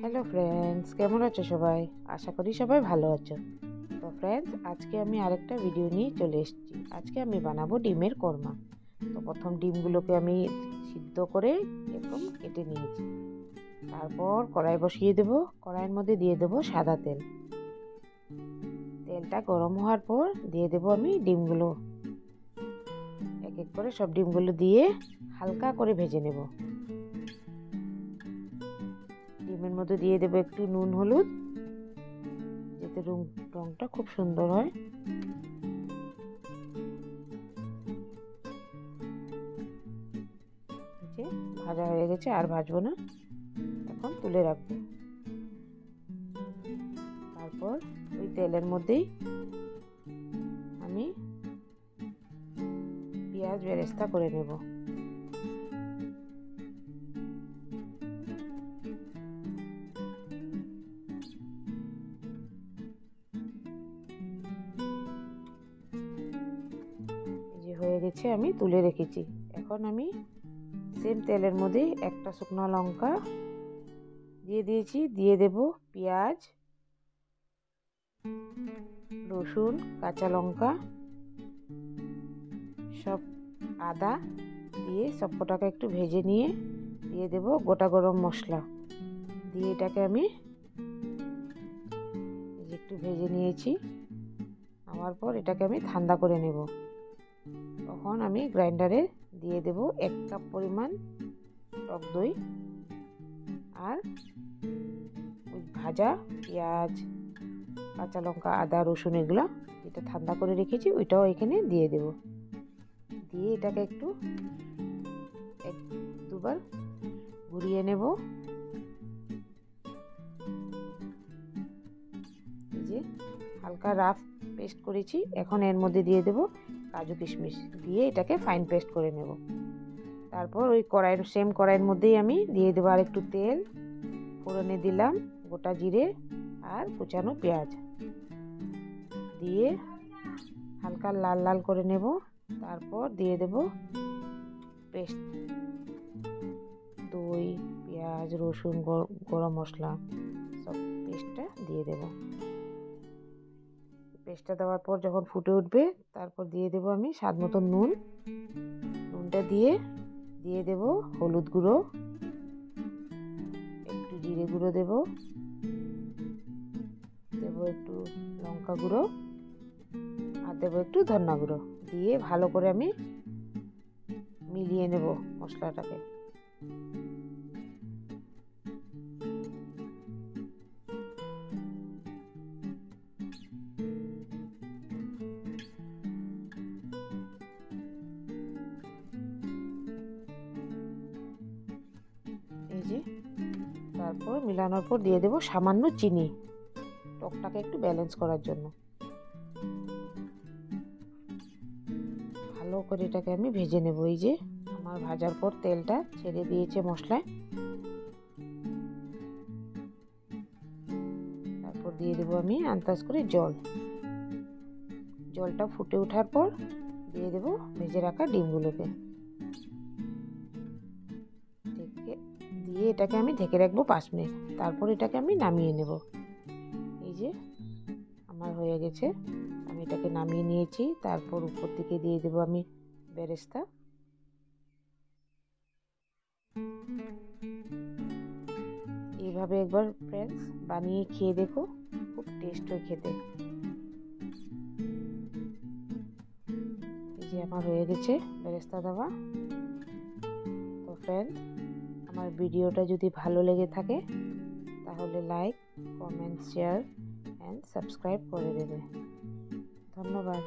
Hello friends, কেমন আছো সবাই? আশা করি সবাই ভালো আছো। তো ফ্রেন্ডস, আজকে আমি আরেকটা ভিডিও নিয়ে চলে এসেছি। আজকে আমি বানাবো ডিমের কোরমা। তো প্রথম ডিমগুলোকে আমি সিদ্ধ করে এরকম কেটে নিয়েছি। তারপর কড়াই বসিয়ে দেবো। কড়াইয়ের মধ্যে দিয়ে দেবো সাদা তেল। তেলটা গরম হওয়ার পর দিয়ে দেবো আমি ডিমগুলো। এক এক করে সব ডিমগুলো দিয়ে হালকা করে ভেজে নেব। ডিমের মধ্যে দিয়ে দেবো একটু নুন হলুদ, যাতে রংটা খুব সুন্দর হয়। ভাজা হয়ে গেছে, আর ভাজবো না, এখন তুলে রাখবো। তারপর ওই তেলের মধ্যেই আমি পেঁয়াজ বেরেস্তা করে নেব। যে হয়ে গেছে, আমি তুলে রেখেছি। এখন আমি সেম তেলের মধ্যেই একটা শুকনো লঙ্কা দিয়ে দিয়েছি, দিয়ে দেব পেঁয়াজ, রসুন, কাঁচা লঙ্কা, সব আদা দিয়ে সবকটাকে একটু ভেজে নিয়ে দিয়ে দেব গোটা গরম মশলা দিয়ে এটাকে আমি একটু ভেজে নিয়েছি। নেওয়ার পর এটাকে আমি ঠান্ডা করে নেব। তখন আমি গ্রাইন্ডারে দিয়ে দেব 1 কাপ পরিমাণ টক দই, আর ওই ভাজা পেঁয়াজ, কাঁচা লঙ্কা, আদা, রসুন এগুলো যেটা ঠান্ডা করে রেখেছি ওইটাও এখানে দিয়ে দেব। দিয়ে এটাকে একটু 1-2 বার ঘুরিয়ে নেব। এই যে হালকা রাফ পেস্ট করেছি। এখন এর মধ্যে দিয়ে দেব কাজু কিশমিশ, দিয়ে এটাকে ফাইন পেস্ট করে নেব। তারপর ওই সেম কড়াইয়ের মধ্যেই আমি দিয়ে দেবো আর একটু তেল। ফোড়নে দিলাম গোটা জিরে আর কুচানো পেঁয়াজ, দিয়ে হালকা লাল লাল করে নেব। তারপর দিয়ে দেব পেস্ট, দই, পেঁয়াজ, রসুন, গরম মশলা সব পেস্টটা দিয়ে দেব। পেস্টটা দেওয়ার পর যখন ফুটে উঠবে, তারপর দিয়ে দেব আমি স্বাদ মতো নুনটা দিয়ে দেব হলুদ গুঁড়ো, একটু জিরে গুঁড়ো দেব একটু লঙ্কা গুঁড়ো, আর দেবো একটু ধনিয়া গুঁড়ো। দিয়ে ভালো করে আমি মিলিয়ে নেব মশলাটাকে। এই যে তারপর মিলানোর পর দিয়ে দেব সামান্য চিনি, টকটাকে একটু ব্যালেন্স করার জন্য। ভালো করে এটাকে আমি ভেজে নেব। এই যে আমার ভাজার পর তেলটা ছেড়ে দিয়েছে মশলায়। তারপর দিয়ে দেব আমি আন্দাজ করে জলটা ফুটে ওঠার পর দিয়ে দেব ভেজে রাখা ডিমগুলোকে, দিয়ে এটাকে আমি ঢেকে রাখবো 5 মিনিট। তারপর এটাকে আমি নামিয়ে নেব। এই যে আমার হয়ে গেছে, আমি এটাকে নামিয়ে নিয়েছি। তারপর উপর দিকে দিয়ে দেব আমি বেরেস্তা। এইভাবে একবার ফ্রেন্ডস বানিয়ে খেয়ে দেখো, খুব টেস্ট হয় খেতে। এই যে আমার হয়ে গেছে বেরেস্তা দেওয়া। তো ফ্রেন্ডস, আমার ভিডিওটা যদি ভালো লেগে থাকে তাহলে like, comment, share and subscribe করে দেবে। ধন্যবাদ।